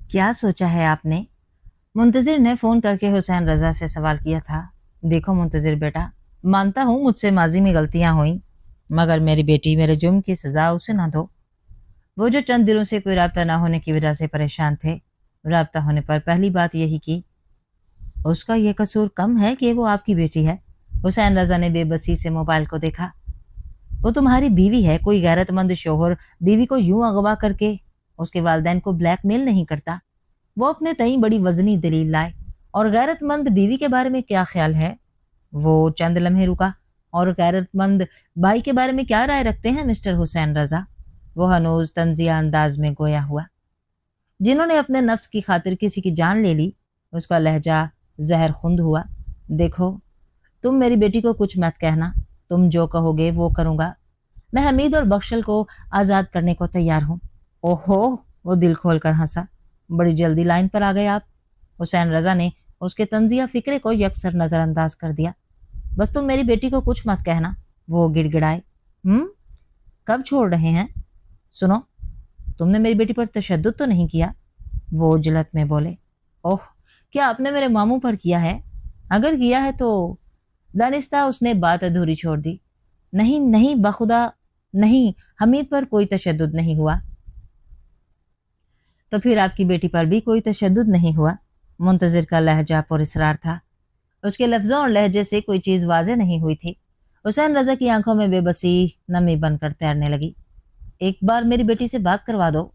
کیا سوچا ہے آپ نے؟ منتظر نے فون کر کے حسین رضا سے سوال کیا تھا۔ دیکھو منتظر بیٹا، مانتا ہوں مجھ سے ماضی میں غلطیاں ہوئیں، مگر میری بیٹی میرے جرم کی سزا اسے نہ دو۔ وہ جو چند دنوں سے کوئی رابطہ نہ ہونے کی وجہ سے پریشان تھے، رابطہ ہونے پر پہلی بات یہی کی، اس کا یہ قصور کم ہے کہ وہ آپ کی بیٹی ہے۔ حسین رضا نے بے بسی سے موبائل کو دیکھا۔ وہ تمہاری بیوی ہے، کوئی غیرت مند شوہر بیوی کو یوں اغوا کر کے اس کے والدین کو بلیک میل نہیں کرتا۔ وہ اپنے تئیں بڑی وزنی دلیل لائے۔ اور غیرت مند بیوی کے بارے میں کیا خیال ہے؟ وہ چند لمحے رکا۔ اور غیرت مند بھائی کے بارے میں کیا رائے رکھتے ہیں مسٹر حسین رضا؟ وہ ہنوز طنزیہ انداز میں گویا ہوا۔ جنہوں نے اپنے نفس کی خاطر کسی کی جان لے لی، اس کا لہجہ زہر خوند ہوا۔ دیکھو، تم میری بیٹی کو کچھ مت کہنا، تم جو کہو گے وہ کروں گا۔ میں حمید اور بخشل کو آزاد کرنے کو تیار ہوں۔ اوہو، وہ دل کھول کر ہنسا۔ بڑی جلدی لائن پر آ گئے آپ۔ حسین رضا نے اس کے طنزیہ فکرے کو یکسر نظر انداز کر دیا۔ بس تم میری بیٹی کو کچھ مت کہنا، وہ گڑ گڑائے۔ کب چھوڑ رہے ہیں؟ سنو، تم نے میری بیٹی پر تشدد تو نہیں کیا؟ وہ جلت میں بولے۔ اوہ، کیا آپ نے میرے ماموں پر کیا ہے؟ اگر کیا ہے تو… دانستہ اس نے بات ادھوری چھوڑ دی۔ نہیں بخدا نہیں، حمید پر کوئی تشدد نہیں ہوا۔ تو پھر آپ کی بیٹی پر بھی کوئی تشدد نہیں ہوا؟ منتظر کا لہجہ پر اصرار تھا۔ اس کے لفظوں اور لہجے سے کوئی چیز واضح نہیں ہوئی تھی۔ حسین رضا کی آنکھوں میں بے بسی نمی بن کر تیرنے لگی۔ ایک بار میری بیٹی سے بات کروا دو۔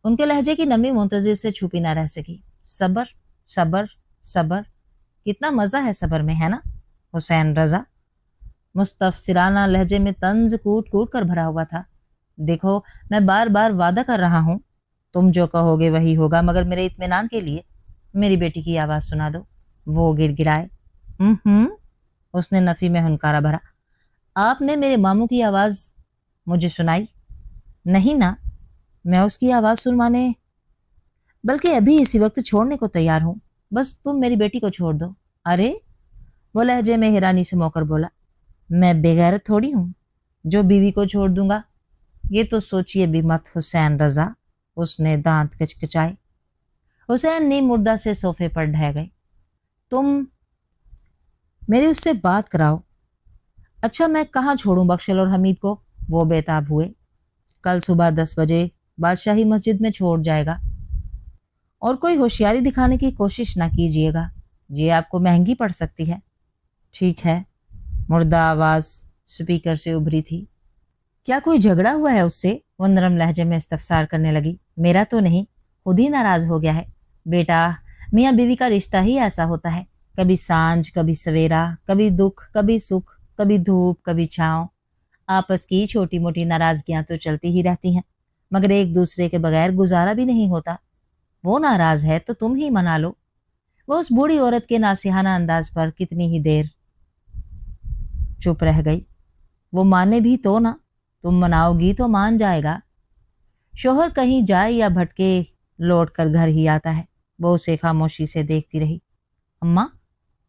ان کے لہجے کی نمی منتظر سے چھپی نہ رہ سکی۔ صبر صبر صبر، کتنا مزہ ہے صبر میں، ہے نا حسین رضا؟ مستفسرانہ لہجے میں طنز کوٹ کوٹ کر بھرا ہوا تھا۔ دیکھو، میں بار بار وعدہ کر رہا ہوں، تم جو کہو گے وہی ہوگا، مگر میرے اطمینان کے لیے میری بیٹی کی آواز سنا دو۔ وہ گڑ گڑائے۔ اس نے نفی میں ہنکارا بھرا۔ آپ نے میرے ماموں کی آواز مجھے سنائی؟ نہیں نا، میں اس کی آواز سنوانے بلکہ ابھی اسی وقت چھوڑنے کو تیار ہوں۔ بس تم میری بیٹی کو چھوڑ دو۔ ارے، وہ لہجے میں حیرانی سے موکر بولا، میں بے غیرت تھوڑی ہوں جو بیوی کو چھوڑ دوں گا۔ یہ تو سوچئے بھی مت حسین رضا، اس نے دانت کچکچائے۔ حسین نیم مردہ سے صوفے پر ڈھہ گئے۔ تم میری اس سے بات کراؤ۔ اچھا، میں کہاں چھوڑوں بخشل اور حمید کو؟ وہ بے تاب ہوئے۔ کل صبح 10 بجے بادشاہی مسجد میں چھوڑ جائے گا، اور کوئی ہوشیاری دکھانے کی کوشش نہ کیجیے گا، یہ آپ کو مہنگی پڑ سکتی ہے۔ ٹھیک ہے، مردہ آواز سپیکر سے ابھری تھی۔ کیا کوئی جھگڑا ہوا ہے اس سے؟ وہ نرم لہجے میں استفسار کرنے لگی۔ میرا تو نہیں، خود ہی ناراض ہو گیا ہے۔ بیٹا، میاں بیوی کا رشتہ ہی ایسا ہوتا ہے، کبھی سانجھ کبھی سویرا، کبھی دکھ کبھی سکھ، کبھی دھوپ کبھی چھاؤں۔ آپس کی چھوٹی موٹی ناراضگیاں تو چلتی ہی رہتی ہیں، مگر ایک دوسرے کے بغیر گزارا بھی نہیں ہوتا۔ وہ ناراض ہے تو تم ہی منا لو۔ وہ اس بوڑھی عورت کے ناصحانہ انداز پر کتنی ہی دیر چپ رہ گئی۔ وہ مانے بھی تو نہ، تم مناؤ گی تو مان جائے گا۔ شوہر کہیں جائے یا بھٹکے لوٹ کر گھر ہی آتا ہے۔ وہ اسے خاموشی سے دیکھتی رہی۔ اماں،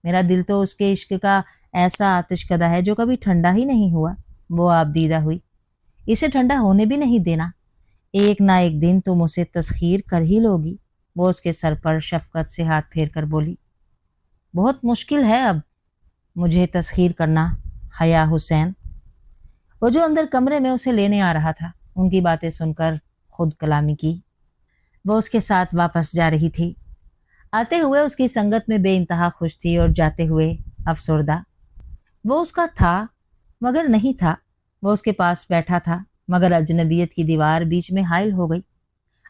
میرا دل تو اس کے عشق کا ایسا آتش کدہ ہے جو کبھی ٹھنڈا ہی نہیں ہوا۔ وہ آپ دیدہ ہوئی۔ اسے ٹھنڈا ہونے بھی نہیں دینا، ایک نہ ایک دن تم اسے تسخیر کر ہی لوگی۔ وہ اس کے سر پر شفقت سے ہاتھ پھیر کر بولی۔ بہت مشکل ہے اب مجھے تسخیر کرنا حیا حسین۔ وہ جو اندر کمرے میں اسے لینے آ رہا تھا، ان کی باتیں سن کر خود کلامی کی۔ وہ اس کے ساتھ واپس جا رہی تھی۔ آتے ہوئے اس کی سنگت میں بے انتہا خوش تھی اور جاتے ہوئے افسردہ۔ وہ اس کا تھا مگر نہیں تھا، وہ اس کے پاس بیٹھا تھا مگر اجنبیت کی دیوار بیچ میں حائل ہو گئی۔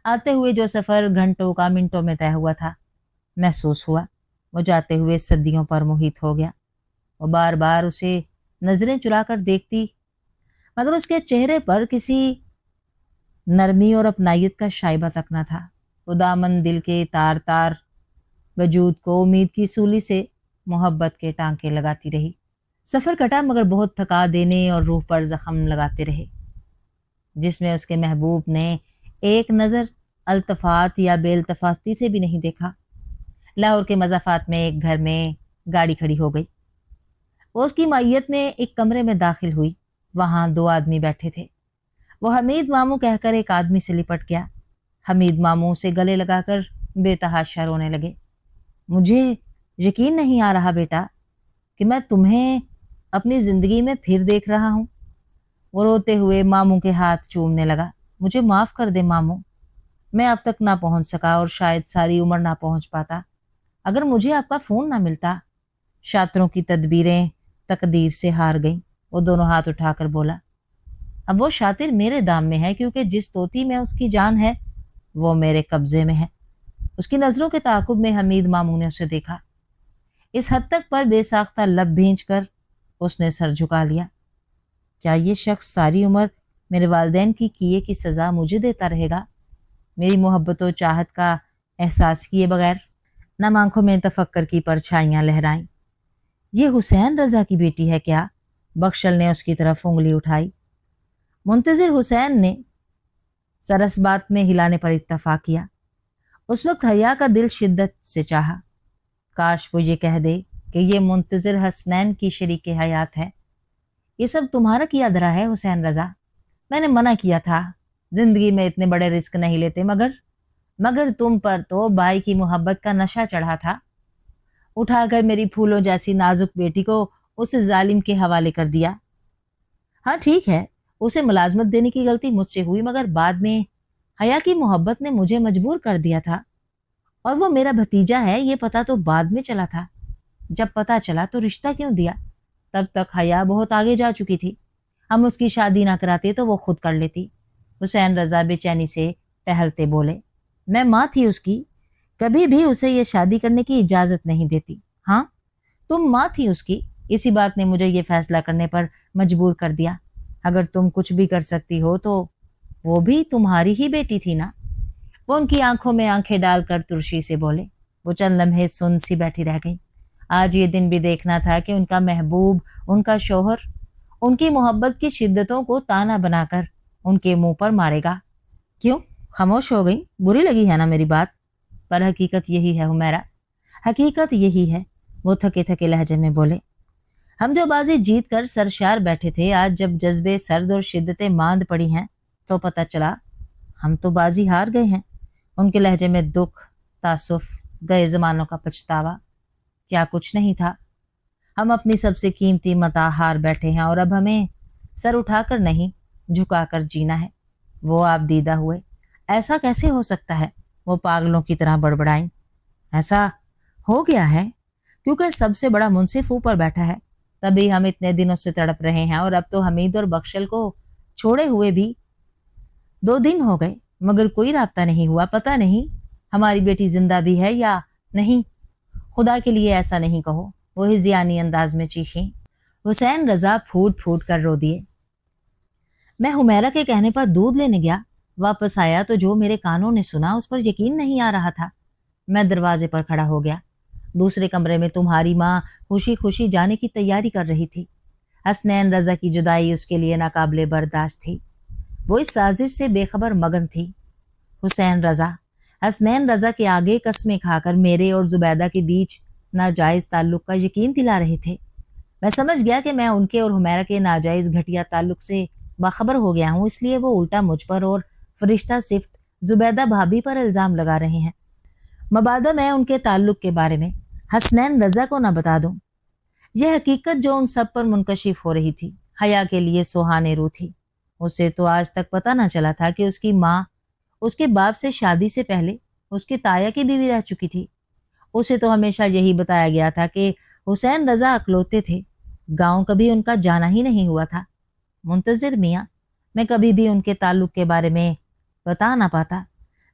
آتے ہوئے جو سفر گھنٹوں کا منٹوں میں طے ہوا تھا، محسوس ہوا۔ وہ جاتے ہوئے صدیوں پر محیط ہو گیا۔ وہ بار بار اسے نظریں چرا کر دیکھتی، مگر اس کے چہرے پر کسی نرمی اور اپنائیت کا شائبہ تک نہ تھا۔ وہ دامن دل کے تار تار وجود کو امید کی سولی سے محبت کے ٹانکے لگاتی رہی۔ سفر کٹا مگر بہت تھکا دینے اور روح پر زخم لگاتے رہے، جس میں اس کے محبوب نے ایک نظر التفات یا بے التفاتی سے بھی نہیں دیکھا۔ لاہور کے مضافات میں ایک گھر میں گاڑی کھڑی ہو گئی۔ وہ اس کی معیت میں ایک کمرے میں داخل ہوئی۔ وہاں 2 آدمی بیٹھے تھے۔ وہ حمید ماموں کہہ کر ایک آدمی سے لپٹ گیا۔ حمید ماموں سے گلے لگا کر بے تحاشا رونے لگے۔ مجھے یقین نہیں آ رہا بیٹا کہ میں تمہیں اپنی زندگی میں پھر دیکھ رہا ہوں۔ وہ روتے ہوئے ماموں کے ہاتھ چومنے لگا۔ مجھے معاف کر دے ماموں، میں اب تک نہ پہنچ سکا اور شاید ساری عمر نہ پہنچ پاتا اگر مجھے آپ کا فون نہ ملتا۔ شاطروں کی تدبیریں تقدیر سے ہار گئیں۔ وہ دونوں ہاتھ اٹھا کر بولا، اب وہ شاطر میرے دام میں ہے، کیونکہ جس طوطی میں اس کی جان ہے وہ میرے قبضے میں ہے۔ اس کی نظروں کے تعاقب میں حمید ماموں نے اسے دیکھا۔ اس حد تک پر بے ساختہ لب بھینچ کر اس نے سر جھکا لیا۔ کیا یہ شخص ساری عمر میرے والدین کی کیے کی سزا مجھے دیتا رہے گا، میری محبت و چاہت کا احساس کیے بغیر؟ نم آنکھوں میں تفکر کی پرچھائیاں لہرائیں۔ یہ حسین رضا کی بیٹی ہے کیا؟ بخشل نے اس کی طرف انگلی اٹھائی۔ منتظر حسین نے سر اس بات میں ہلانے پر اتفاق کیا۔ اس وقت حیا کا دل شدت سے چاہا کاش وہ یہ کہہ دے کہ یہ منتظر حسنین کی شریک حیات ہے۔ یہ سب تمہارا کیا دھرا ہے حسین رضا، میں نے منع کیا تھا، زندگی میں اتنے بڑے رسک نہیں لیتے، مگر تم پر تو بھائی کی محبت کا نشہ چڑھا تھا، اٹھا کر میری پھولوں جیسی نازک بیٹی کو اس ظالم کے حوالے کر دیا۔ ہاں ٹھیک ہے، اسے ملازمت دینے کی غلطی مجھ سے ہوئی، مگر بعد میں حیا کی محبت نے مجھے مجبور کر دیا تھا، اور وہ میرا بھتیجا ہے یہ پتہ تو بعد میں چلا تھا۔ جب پتہ چلا تو رشتہ کیوں دیا؟ تب تک حیا بہت آگے جا چکی تھی، ہم اس کی شادی نہ کراتے تو وہ خود کر لیتی۔ حسین رضا بے چینی سے ٹہلتے بولے، میں ماں تھی اس کی، کبھی بھی اسے یہ شادی کرنے کی اجازت نہیں دیتی۔ ہاں تم ماں تھی اس کی، اسی بات نے مجھے یہ فیصلہ کرنے پر مجبور کر دیا۔ اگر تم کچھ بھی کر سکتی ہو تو وہ بھی تمہاری ہی بیٹی تھی نا۔ وہ ان کی آنکھوں میں آنکھیں ڈال کر ترشی سے بولے۔ وہ چند لمحے سن سی بیٹھی رہ گئیں۔ آج یہ دن بھی دیکھنا تھا کہ ان کا محبوب، ان کا شوہر، ان کی محبت کی شدتوں کو تانا بنا کر ان کے منہ پر مارے گا۔ کیوں خاموش ہو گئی؟ بری لگی ہے نا میری بات؟ پر حقیقت یہی ہے حمیرہ، حقیقت یہی ہے، وہ تھکے تھکے لہجے میں بولے۔ ہم جو بازی جیت کر سرشار بیٹھے تھے، آج جب جذبے سرد اور شدتیں ماند پڑی ہیں تو پتہ چلا ہم تو بازی ہار گئے ہیں۔ ان کے لہجے میں دکھ، تاسف، گئے زمانوں کا پچھتاوا۔ کیا کچھ نہیں تھا، ہم اپنی سب سے قیمتی متاع ہار بیٹھے ہیں، اور اب ہمیں سر اٹھا کر نہیں جھکا کر جینا ہے۔ وہ آپ دیدہ ہوئے۔ ایسا کیسے ہو سکتا ہے؟ وہ پاگلوں کی طرح بڑبڑائیں۔ ایسا ہو گیا ہے کیونکہ سب سے بڑا منصف اوپر بیٹھا ہے، تبھی ہم اتنے دنوں سے تڑپ رہے ہیں، اور اب تو حمید اور بخشل کو چھوڑے ہوئے بھی 2 دن ہو گئے مگر کوئی رابطہ نہیں ہوا۔ پتہ نہیں ہماری بیٹی زندہ بھی ہے یا نہیں۔ خدا کے لیے ایسا نہیں کہو، وہ ہذیانی انداز میں چیخیں۔ حسین رضا پھوٹ پھوٹ کر رو دیے۔ میں حمیرہ کے کہنے پر دودھ لینے گیا، واپس آیا تو جو میرے کانوں نے سنا اس پر یقین نہیں آ رہا تھا۔ میں دروازے پر کھڑا ہو گیا۔ دوسرے کمرے میں تمہاری ماں خوشی خوشی جانے کی تیاری کر رہی تھی۔ حسنین رضا کی جدائی اس کے لیے ناقابل برداشت تھی، وہ اس سازش سے بے خبر مگن تھی۔ حسین رضا حسنین رضا کے آگے قسمیں کھا کر میرے اور زبیدہ کے بیچ ناجائز تعلق کا یقین دلا رہے تھے۔ میں سمجھ گیا کہ میں ان کے اور حمیرہ کے ناجائز گھٹیا تعلق سے باخبر ہو گیا ہوں، اس لیے وہ الٹا مجھ پر اور فرشتہ صفت زبیدہ بھابھی پر الزام لگا رہے ہیں۔ مبادا میں ان کے تعلق کے بارے میں حسنین رضا کو نہ بتا دوں۔ یہ حقیقت جو ان سب پر منکشف ہو رہی تھی حیا کے لیے سوہانے رو تھی۔ اسے تو آج تک پتہ نہ چلا تھا کہ اس کی ماں اس کے باپ سے شادی سے پہلے اس کی تایا کی بیوی رہ چکی تھی۔ اسے تو ہمیشہ یہی بتایا گیا تھا کہ حسین رضا اکلوتے تھے، گاؤں کبھی ان کا جانا ہی نہیں ہوا تھا۔ منتظر میاں، میں کبھی بھی ان کے تعلق کے بارے میں بتا نہ پاتا،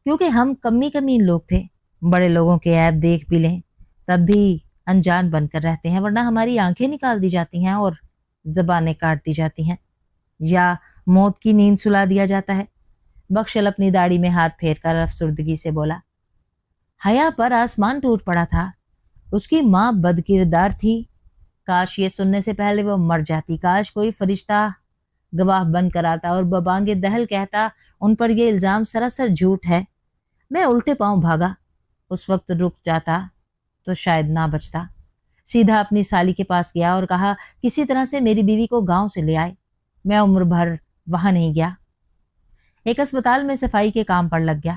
کیونکہ ہم کمی لوگ تھے۔ بڑے لوگوں کے عیب دیکھ بھی لیں تب بھی انجان بن کر رہتے ہیں، ورنہ ہماری آنکھیں نکال دی جاتی ہیں اور زبانیں کاٹ دی جاتی ہیں، یا موت کی نیند سلا دیا جاتا ہے۔ بخشل اپنی داڑھی میں ہاتھ پھیر کر افسردگی سے بولا۔ حیا پر آسمان ٹوٹ پڑا تھا، اس کی ماں بد کردار تھی، کاش یہ سننے سے پہلے وہ مر جاتی، کاش کوئی فرشتہ گواہ بن کر آتا اور ببانگ دہل کہتا ان پر یہ الزام سراسر جھوٹ ہے۔ میں الٹے پاؤں بھاگا، اس وقت رک جاتا تو شاید نہ بچتا۔ سیدھا اپنی سالی کے پاس گیا اور کہا کسی طرح سے میری بیوی کو گاؤں سے لے آئے۔ میں عمر بھر وہاں نہیں گیا، ایک اسپتال میں صفائی کے کام پر لگ گیا۔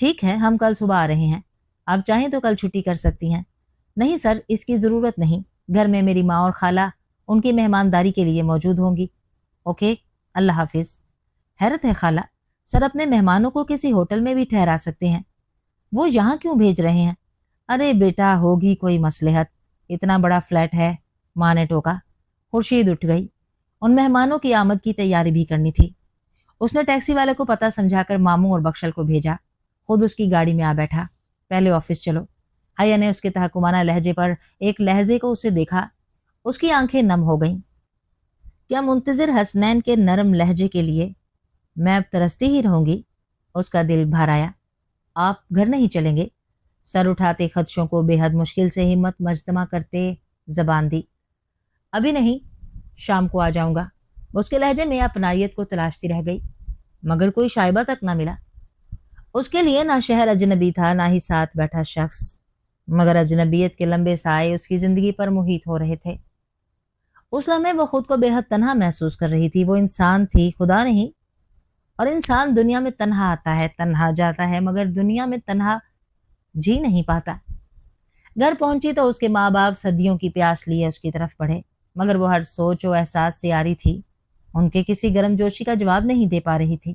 ٹھیک ہے، ہم کل صبح آ رہے ہیں، آپ چاہیں تو کل چھٹی کر سکتی ہیں۔ نہیں سر، اس کی ضرورت نہیں، گھر میں میری ماں اور خالہ ان کی مہمانداری کے لیے موجود ہوں گی۔ اوکے، اللہ حافظ۔ حیرت ہے خالہ، سر اپنے مہمانوں کو کسی ہوٹل میں بھی ٹھہرا سکتے ہیں، وہ یہاں کیوں بھیج رہے ہیں؟ ارے بیٹا، ہوگی کوئی مصلحت، اتنا بڑا فلیٹ ہے، ماں نے ٹوکا۔ خورشید اٹھ گئی، ان مہمانوں کی آمد کی تیاری بھی کرنی تھی۔ اس نے ٹیکسی والے کو پتہ سمجھا کر ماموں اور بخشل کو بھیجا، خود اس کی گاڑی میں آ بیٹھا۔ پہلے آفس چلو۔ حیا نے اس کے تحکمانہ لہجے پر ایک لہجے کو اسے دیکھا، اس کی آنکھیں نم ہو گئیں۔ کیا منتظر حسنین کے نرم لہجے کے لیے میں اب ترستی ہی رہوں گی؟ اس کا دل بھر آیا۔ آپ گھر نہیں چلیں گے؟ سر اٹھاتے خدشوں کو بے حد مشکل سے ہمت مجتمع کرتے زبان دی۔ ابھی نہیں، شام کو آ جاؤں گا۔ اس کے لہجے میں اپنائیت کو تلاشتی رہ گئی، مگر کوئی شائبہ تک نہ ملا۔ اس کے لیے نہ شہر اجنبی تھا، نہ ہی ساتھ بیٹھا شخص، مگر اجنبیت کے لمبے سائے اس کی زندگی پر محیط ہو رہے تھے۔ اس لمحے وہ خود کو بے حد تنہا محسوس کر رہی تھی۔ وہ انسان تھی، خدا نہیں، اور انسان دنیا میں تنہا آتا ہے، تنہا جاتا ہے، مگر دنیا میں تنہا جی نہیں پاتا۔ گھر پہنچی تو اس کے ماں باپ صدیوں کی پیاس لیے اس کی طرف بڑھے، مگر وہ ہر سوچ و احساس سے آری تھی، ان کے کسی گرم جوشی کا جواب نہیں دے پا رہی تھی۔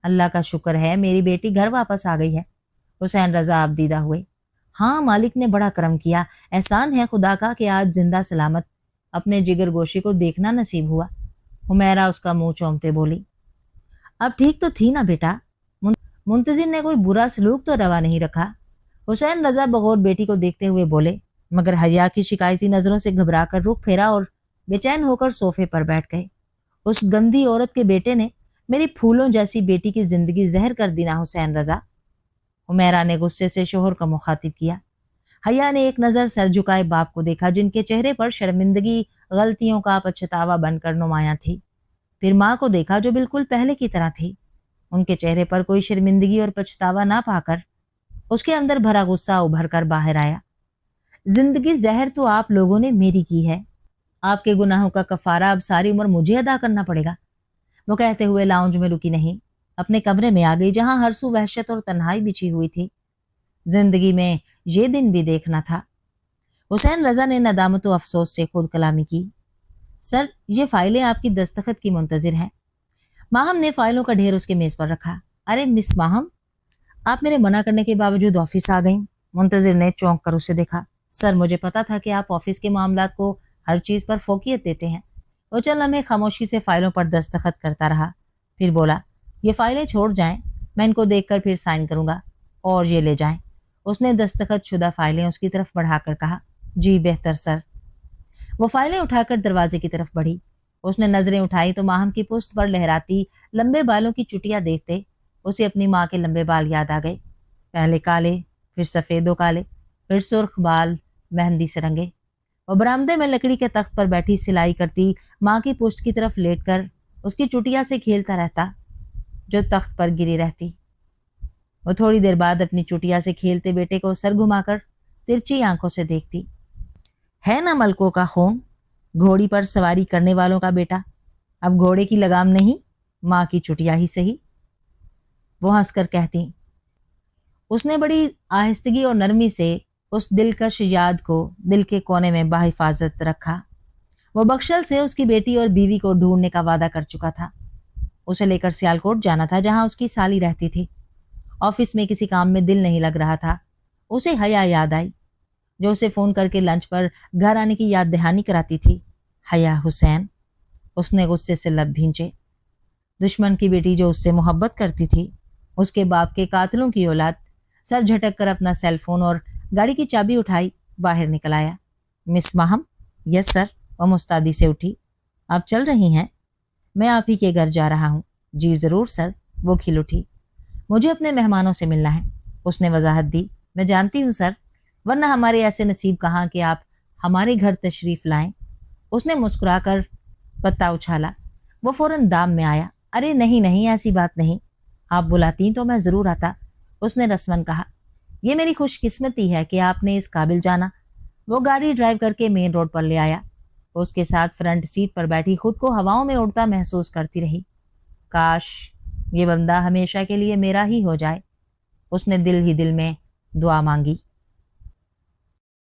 اللہ کا شکر ہے میری بیٹی گھر واپس آ گئی ہے، حسین رضا آبدیدہ ہوئے۔ ہاں، مالک نے بڑا کرم کیا، احسان ہے خدا کا کہ آج زندہ سلامت اپنے جگر گوشی کو دیکھنا نصیب ہوا۔ حمیرہ اس کا منہ چومتے بولی۔ اب ٹھیک تو تھی نا بیٹا؟ منتظر نے کوئی برا سلوک تو روا نہیں رکھا؟ حسین رضا بغور بیٹی کو دیکھتے ہوئے بولے، مگر حیا کی شکایتی نظروں سے گھبرا کر رخ پھیرا اور بے چین ہو کر صوفے پر بیٹھ گئے۔ اس گندی عورت کے بیٹے نے میری پھولوں جیسی بیٹی کی زندگی زہر کر دی نا حسین رضا۔ حمیرہ نے غصے سے شوہر کا مخاطب کیا۔ حیا نے ایک نظر سر جھکائے باپ کو دیکھا، جن کے چہرے پر شرمندگی غلطیوں کا پچھتاوا بن کر نمایاں تھی۔ پھر ماں کو دیکھا جو بالکل پہلے کی طرح تھی، ان کے چہرے پر کوئی شرمندگی اور پچھتاوا نہ پا کر اس کے اندر بھرا غصہ ابھر کر باہر آیا۔ زندگی زہر تو آپ لوگوں نے میری کی ہے، آپ کے گناہوں کا کفارہ اب ساری عمر مجھے ادا کرنا پڑے گا۔ وہ کہتے ہوئے لاؤنج میں رکی نہیں، اپنے کمرے میں آ گئی، جہاں ہر سو وحشت اور تنہائی بچھی ہوئی تھی۔ زندگی میں یہ دن بھی دیکھنا تھا۔ حسین رضا نے ندامت و افسوس سے خود کلامی کی۔ سر، یہ فائلیں آپ کی دستخط کی منتظر ہیں۔ ماہم نے فائلوں کا ڈھیر اس کے میز پر رکھا۔ ارے مس ماہم، آپ میرے منع کرنے کے باوجود آفس آ گئیں؟ منتظر نے چونک کر اسے دیکھا۔ سر، مجھے پتا تھا کہ آپ آفس کے معاملات کو ہر چیز پر فوقیت دیتے ہیں۔ وہ چند لمحے خاموشی سے فائلوں پر دستخط کرتا رہا، پھر بولا، یہ فائلیں چھوڑ جائیں، میں ان کو دیکھ کر پھر سائن کروں گا، اور یہ لے جائیں۔ اس نے دستخط شدہ فائلیں اس کی طرف بڑھا کر کہا، جی بہتر سر۔ وہ فائلیں اٹھا کر دروازے کی طرف بڑھی۔ اس نے نظریں اٹھائی تو ماہم کی پشت پر لہراتی لمبے بالوں کی چٹیاں دیکھتے اسے اپنی ماں کے لمبے بال یاد آ گئے، پہلے کالے، پھر سفید و کالے، پھر سرخ بال مہندی سے رنگے۔ وہ برآمدے میں لکڑی کے تخت پر بیٹھی سلائی کرتی ماں کی پشت کی طرف لیٹ کر اس کی چٹیا سے کھیلتا رہتا جو تخت پر گری رہتی۔ وہ تھوڑی دیر بعد اپنی چٹیا سے کھیلتے بیٹے کو سر گھما کر ترچھی آنکھوں سے دیکھتی۔ ہے نا ملکوں کا خون، گھوڑی پر سواری کرنے والوں کا بیٹا، اب گھوڑے کی لگام نہیں، ماں کی چٹیا ہی صحیح، وہ ہنس کر کہتی۔ اس نے بڑی آہستگی اور نرمی سے اس دلکش یاد کو دل کے کونے میں بحفاظت رکھا۔ وہ بخشل سے اس کی بیٹی اور بیوی کو ڈھونڈنے کا وعدہ کر چکا تھا۔ اسے لے کر سیالکوٹ جانا تھا، جہاں اس کی سالی رہتی تھی۔ آفس میں کسی کام میں دل نہیں لگ رہا تھا۔ اسے حیا یاد آئی، جو اسے فون کر کے لنچ پر گھر آنے کی یاد دہانی کراتی تھی۔ حیا حسین، اس نے غصے سے لب بھینچے۔ دشمن کی بیٹی جو اس سے محبت کرتی تھی، اس کے باپ کے قاتلوں کی اولاد۔ سر جھٹک کر اپنا سیل فون اور گاڑی کی چابی اٹھائی، باہر نکل آیا۔ مس ماہم؟ یس سر۔ وہ مستعدی سے اٹھی۔ آپ چل رہی ہیں؟ میں آپ ہی کے گھر جا رہا ہوں۔ جی ضرور سر، وہ کھل اٹھی۔ مجھے اپنے مہمانوں سے ملنا ہے، اس نے وضاحت دی۔ میں جانتی ہوں سر، ورنہ ہمارے ایسے نصیب کہاں کہ آپ ہمارے گھر تشریف لائیں۔ اس نے مسکرا کر پتا اچھالا۔ وہ فوراً دام میں آیا۔ ارے نہیں نہیں، ایسی بات نہیں، آپ بلاتی تو میں ضرور آتا، اس نے رسمن کہا۔ یہ میری خوش قسمتی ہے کہ آپ نے اس قابل جانا۔ وہ گاڑی ڈرائیو کر کے مین روڈ پر لے آیا۔ اس کے ساتھ فرنٹ سیٹ پر بیٹھی خود کو ہواؤں میں اڑتا محسوس کرتی رہی۔ کاش یہ بندہ ہمیشہ کے لیے میرا ہی ہو جائے۔ اس نے دل ہی دل میں دعا مانگی۔